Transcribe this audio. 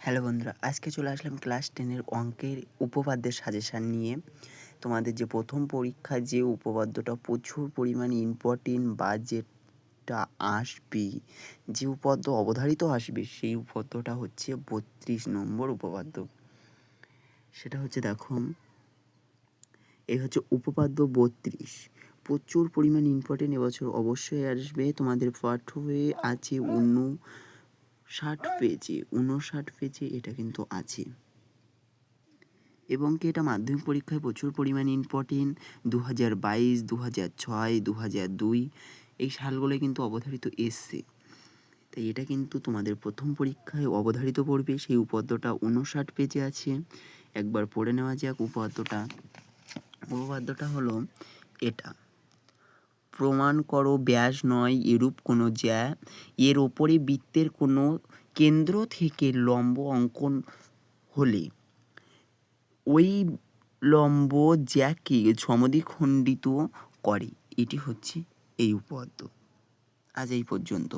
Hello বন্ধুরা, আজকে চলে আসলাম ক্লাস 10 অঙ্কের উপপাদ্যের সাজেশান নিয়ে। তোমাদের যে প্রথম পরীক্ষায় যে উপপাদ্যটা প্রচুর পরিমাণে ইম্পর্টেন্ট বা যেটা আসবে, যে উপপাদ্য অবধারিত আসবে, সেই উপপাদ্যটা হচ্ছে 32 নম্বর উপপাদ্য। সেটা হচ্ছে দেখো, এই হচ্ছে উপপাদ্য 32। প্রচুর পরিমাণে ইম্পর্টেন্ট, এবছর অবশ্যই আসবে। তোমাদের পাঠ্য বইয়ে আছে 59 পেজে এটা কিন্তু আছে, এবং কি এটা মাধ্যমিক পরীক্ষায় প্রচুর পরিমাণে ইম্পর্টেন্ট। 2022, 2006, 2002 এই সালগুলোয় কিন্তু অবধারিত এসছে। তাই এটা কিন্তু তোমাদের প্রথম পরীক্ষায় অবধারিত পড়বে। সেই উপপাদ্যটা 59 পেজে আছে, একবার পড়ে নেওয়া যাক উপপাদ্যটা হলো এটা: প্রমাণ করো ব্যাস নয় এরূপ কোনো জ্যা এর ওপরে বৃত্তের কোনো কেন্দ্র থেকে লম্ব অঙ্কন হলে ওই লম্ব জ্যাকে সমদ্বিখণ্ডিত করে। এটি হচ্ছে এই উপপাদ্য। আজ এই পর্যন্ত।